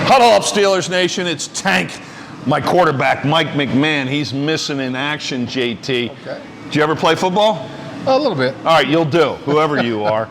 Huddle up, Steelers Nation. It's Tank, my quarterback, Mike McMahon. He's missing in action, JT. Okay. Do you ever play football? A little bit. All right, you'll do, whoever you are.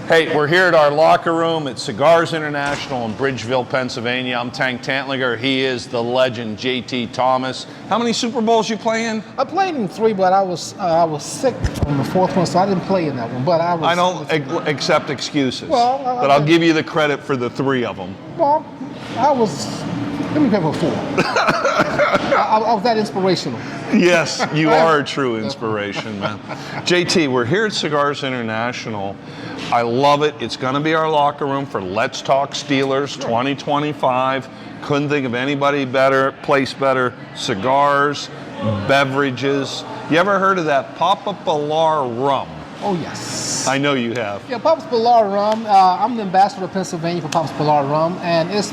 Hey, we're here at our locker room at Cigars International in Bridgeville, Pennsylvania. I'm Tank Tantlinger. He is the legend, JT Thomas. How many Super Bowls you play in? I played in 3, but I was sick on the 4th one, so I didn't play in that one. But I don't accept excuses, well, but I'll give you the credit for the 3 of them. Well, let me pick up 4. I was that inspirational. Yes, you are a true inspiration, man. JT, we're here at Cigars International. I love it. It's going to be our locker room for Let's Talk Steelers 2025. Couldn't think of anybody better, place better. Cigars, beverages. You ever heard of that Papa Pilar rum? Oh, yes. I know you have. Yeah, Papa's Pilar rum. I'm the ambassador of Pennsylvania for Papa's Pilar rum, and it's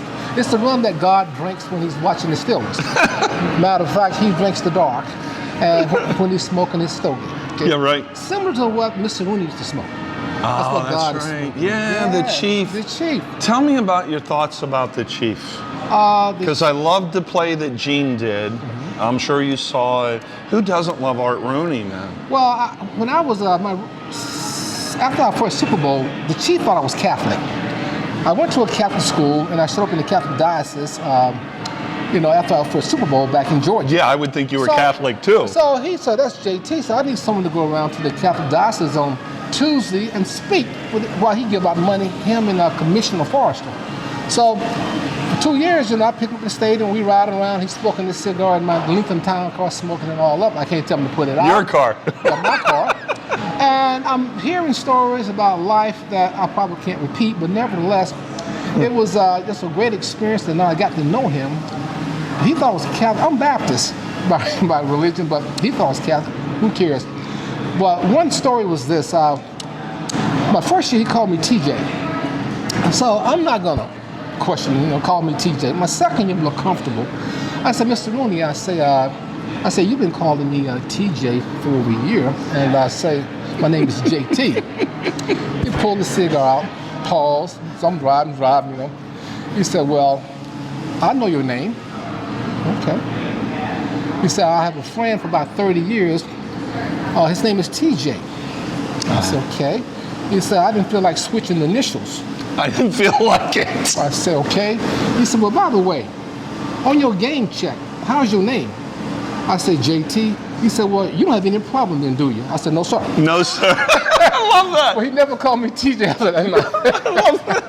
the rum that God drinks when he's watching the Steelers. Matter of fact, he drinks the dark, and when he's smoking his stogie. Okay? Yeah, right. Similar to what Mr. Rooney used to smoke. That's what God is right. Yeah, the Chief. The Chief. Tell me about your thoughts about the Chief. Because I loved the play that Gene did. Mm-hmm. I'm sure you saw it. Who doesn't love Art Rooney, man? Well, when I was after our first Super Bowl, the Chief thought I was Catholic. I went to a Catholic school and I showed up in the Catholic diocese. After our first Super Bowl back in Georgia. Yeah, I would think you were Catholic too. So he said, "That's JT. So I need someone to go around to the Catholic diocese on Tuesday and speak while he give out money. Him and Commissioner Forrester." So for 2 years, I picked up the state and we ride around. He's smoking this cigar in my Lincoln Town car, smoking it all up. I can't tell him to put it out. Your car. Yeah, my car. And I'm hearing stories about life that I probably can't repeat, but nevertheless, it was just a great experience. And I got to know him. He thought I was Catholic. I'm Baptist by religion, but he thought I was Catholic. Who cares? But one story was this. My first year, he called me TJ. So I'm not going to question him, call me TJ. My second year, I'm a little comfortable. I said, Mr. Rooney, I say, you've been calling me TJ for over a year. And I say, my name is JT. He pulled the cigar out, paused. So I'm driving, He said, well, I know your name. Okay. He said, I have a friend for about 30 years. His name is TJ. I said, okay. He said, I didn't feel like switching the initials. I didn't feel like it. I said, okay. He said, well, by the way, on your game check, how's your name? I said, JT. He said, well, you don't have any problem then, do you? I said, no, sir. No, sir. I love that. Well, he never called me TJ. I said, no.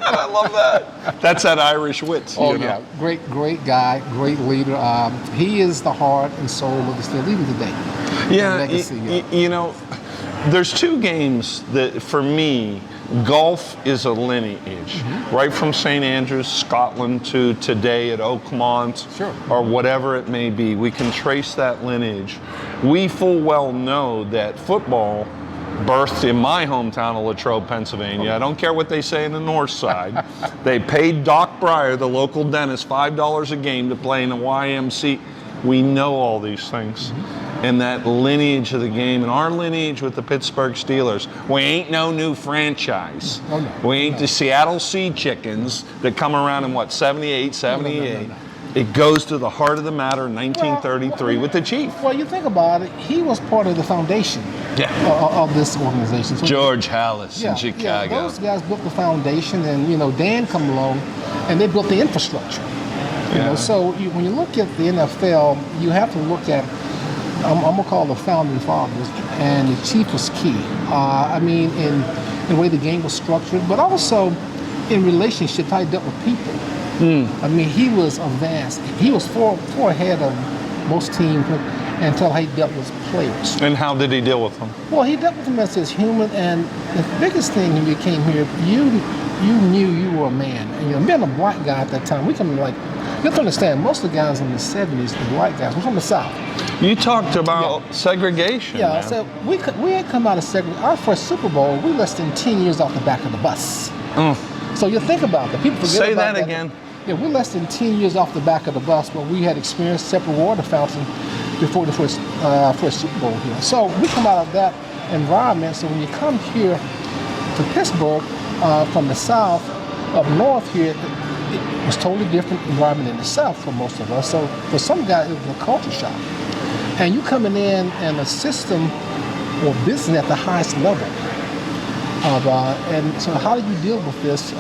I love that. That's that Irish wit. Oh, yeah. Great guy, great leader. He is the heart and soul of the Steelers, even today. Yeah, legacy, there's 2 games that, for me, golf is a lineage, right from St. Andrews, Scotland to today at Oakmont, sure, or whatever it may be. We can trace that lineage. We full well know that football birthed in my hometown of Latrobe, Pennsylvania. I don't care what they say in the north side. They paid Doc Breyer, the local dentist, $5 a game to play in the YMC. We know all these things. And that lineage of the game, and our lineage with the Pittsburgh Steelers, we ain't no new franchise. Oh, no. We ain't the Seattle Sea Chickens that come around in, 78, 78. No. It goes to the heart of the matter in 1933 with the Chief. Well, you think about it, he was part of the foundation of this organization. So George Hallis in Chicago. Yeah, those guys built the foundation, and, Dan come along, and they built the infrastructure. So when you look at the NFL, you have to look at, I'm going to call the founding fathers, and the Chief was key. In the way the game was structured, but also in relationships, how he dealt with people. He was advanced. He was far ahead of most teams until he dealt with players. And how did he deal with them? Well, he dealt with them as human, and the biggest thing when you came here, you knew you were a man. And being a black guy at that time, you have to understand, most of the guys in the 70s, the white guys, were from the South. You talked about segregation. Yeah, so we ain't come out of segregation. Our first Super Bowl, we less than 10 years off the back of the bus. So you think about that. People forget Say about that again. Yeah, we're less than 10 years off the back of the bus, but we had experienced separate water fountain before the first Super Bowl here. So we come out of that environment. So when you come here to Pittsburgh from the South, up north here, was totally different environment in itself for most of us. So for some guys, it was a culture shock. And you coming in a system or business at the highest level of, and so how do you deal with this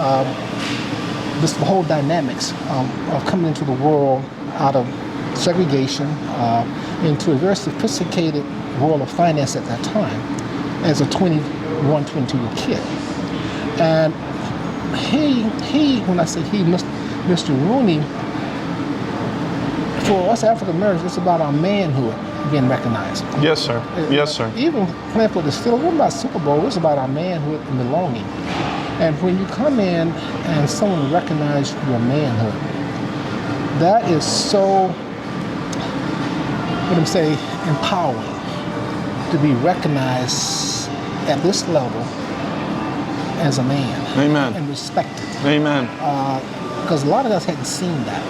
whole dynamics of coming into the world out of segregation into a very sophisticated world of finance at that time as a 21, 22-year-old kid. And he, when I say he, Mr. Rooney, for us African Americans, it's about our manhood being recognized. Yes, sir. Yes, sir. Even playing for the Steelers, it wasn't about Super Bowl, it's about our manhood and belonging. And when you come in and someone recognizes your manhood, that is so, what I'm saying, empowering to be recognized at this level as a man. Amen. And respected. Amen. Because a lot of us hadn't seen that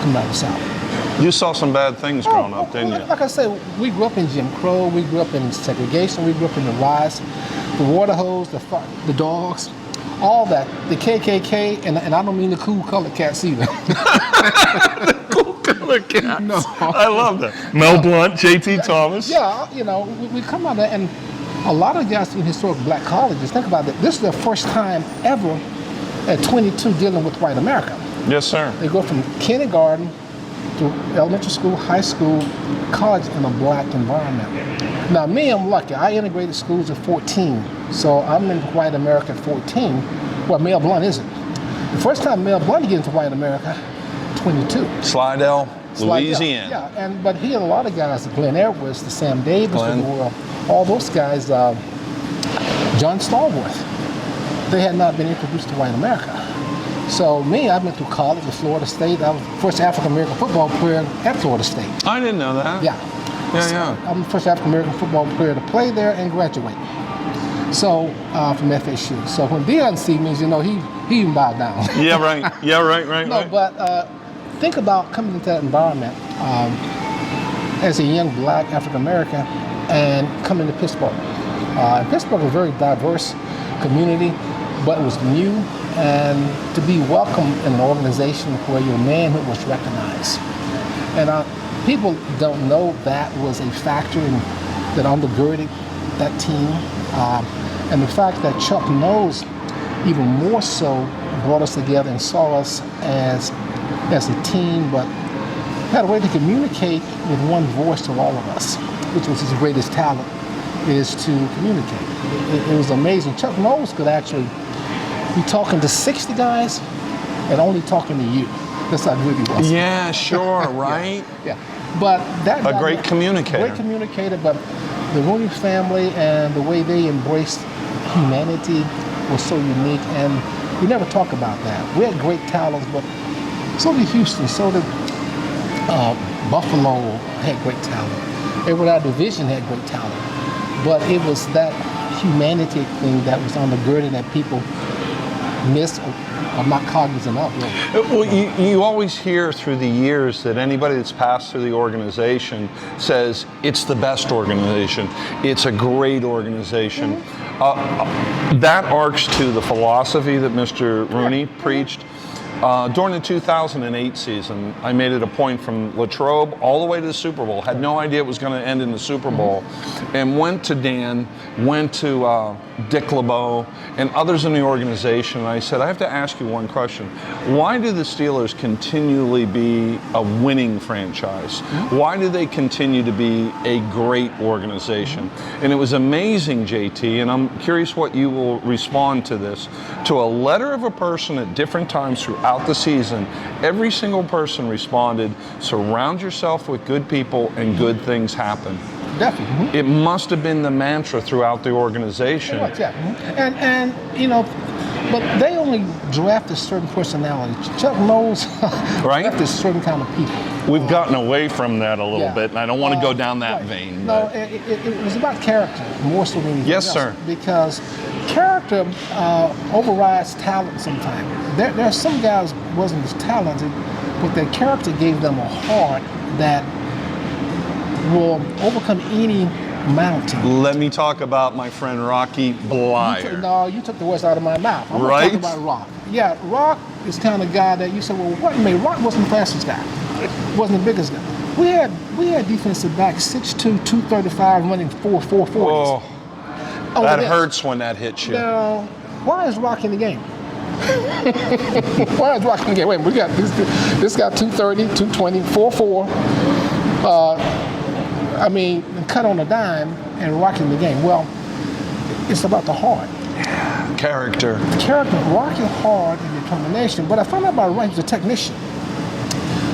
coming out of the South. You saw some bad things growing up, didn't you? Like I said, we grew up in Jim Crow, we grew up in segregation, we grew up in the riots, the water hose, the dogs, all that, the KKK, and I don't mean the cool colored cats either. The cool colored cats. No. I love that. Mel Blunt, JT Thomas. Yeah, you know, we come out of that, and a lot of guys in historic black colleges, think about it, this is their first time ever at 22 dealing with white America. Yes, sir. They go from kindergarten to elementary school, high school, college in a black environment. Now me, I'm lucky. I integrated schools at 14. So I'm in white America at 14. Well, Mel Blunt isn't. The first time Mel Blunt get into white America, 22. Slidell, Louisiana. Yeah, but he had a lot of guys, the Glenn Edwards, the Sam Davis of the world, all those guys, John Stallworth, they had not been introduced to white America. So me, I went through college at Florida State. I was the first African-American football player at Florida State. I didn't know that. Yeah. Yeah. I'm the first African-American football player to play there and graduate. So, from FSU. So when Deion see me, you know, he even bowed down. Yeah, right. Yeah, right. No, but think about coming into that environment as a young black African-American and coming to Pittsburgh. Pittsburgh was a very diverse community, but it was new, and to be welcomed in an organization where your manhood was recognized. And people don't know that was a factor that undergirded that team. And the fact that Chuck Knowles even more so brought us together and saw us as a team, but had a way to communicate with one voice to all of us, which was his greatest talent, is to communicate. It was amazing. Chuck Knowles could actually be talking to 60 guys and only talking to you. That's how good he was. Yeah, sure, right? Yeah. But that a great communicator. Great communicator, but the Rooney family and the way they embraced humanity was so unique, and we never talk about that. We had great talents, but so did Houston, so did Buffalo had great talent. Everyone in our division had great talent. But it was that humanity thing that was undergirding that people missed or not cognizant of, really. Well, you always hear through the years that anybody that's passed through the organization says it's the best organization, it's a great organization. That arcs to the philosophy that Mr. Rooney preached. During the 2008 season, I made it a point from Latrobe all the way to the Super Bowl. Had no idea it was going to end in the Super Bowl. And went to Dan, went to Dick LeBeau, and others in the organization. And I said, I have to ask you one question. Why do the Steelers continually be a winning franchise? Why do they continue to be a great organization? And it was amazing, JT, and I'm curious what you will respond to this. To a letter of a person at different times throughout the season, every single person responded, surround yourself with good people and good things happen. Definitely. It must have been the mantra throughout the organization. And you know, but they only drafted certain personalities. Chuck Knowles drafted certain kind of people. We've gotten away from that a little bit, and I don't want to go down that vein. No, it was about character more so than anything else. Yes, sir. Because character overrides talent sometimes. There are some guys wasn't as talented, but their character gave them a heart that will overcome any mountain. Let me talk about my friend Rocky Bleier. You took the words out of my mouth. I'm right? talking about Rock. Yeah, Rock is kind of guy that you say, well, what made Rock wasn't the fastest guy, wasn't the biggest guy. We had defensive backs 6'2", 235, running 4.40s. Oh, that hurts when that hits you. Now, why is Rock in the game? Why is Rock in the game? Wait, we got this guy 230, 220, 4.4. I mean, cut on a dime and Rock in the game. Well, it's about the heart. Character. Rock is hard and determination. But I found out about Rock, he was a technician.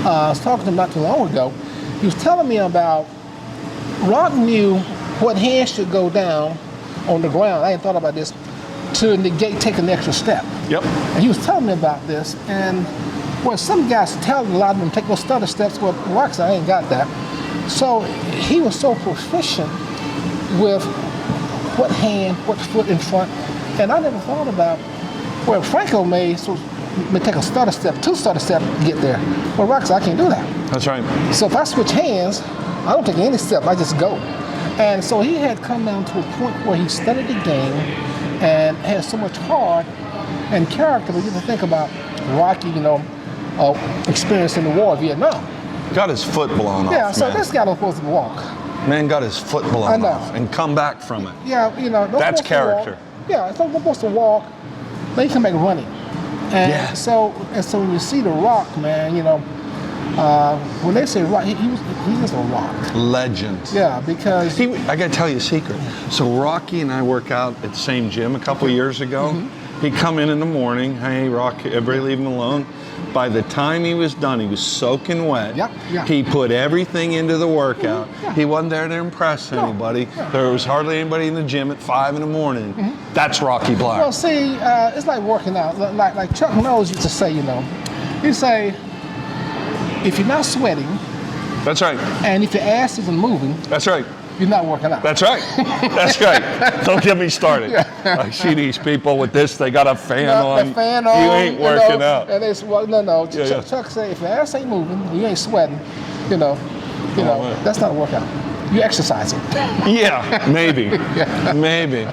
I was talking to him not too long ago. He was telling me about Rock knew what hands should go down on the ground. I hadn't thought about this, to negate taking an extra step. Yep. And he was telling me about this, and well, some guys tell a lot of them take those stutter steps. Well, Rock said, I ain't got that. So he was so proficient with what hand, what foot in front, and I never thought about where Franco may take a stutter step, 2 stutter steps to get there. Well, Rock said, I can't do that. That's right. So if I switch hands, I don't take any step, I just go. And so he had come down to a point where he studied the game and had so much heart and character. But you have to think about Rocky, experience in the war of Vietnam. Got his foot blown off. Yeah, so man. this guy don't supposed to walk. Man got his foot blown off and come back from it. Yeah, That's character. Yeah, it's not supposed to walk. They can make running. And Yeah. so when you see the Rock, man, when they say Rock, he was a Rock. Legend. Yeah, because I got to tell you a secret. So Rocky and I work out at the same gym a couple years ago. Mm-hmm. He'd come in the morning. Hey, Rocky, everybody leave him alone. By the time he was done, he was soaking wet. Yep, yeah. He put everything into the workout. Yeah. He wasn't there to impress anybody. Yeah. There was hardly anybody in the gym at 5 in the morning. Mm-hmm. That's Rocky Black. Well, see, it's like working out. Like Chuck Norris used to say, he'd say, if you're not sweating, That's right. and if your ass isn't moving, That's right. you're not working out. That's right. That's right. Don't get me started. I see these people with this, they got a fan on. The fan on. You ain't working out. And they say, well, no. Yeah. Chuck say, if your ass ain't moving, you ain't sweating, man. that's not a workout. You exercising. Yeah, maybe. Maybe.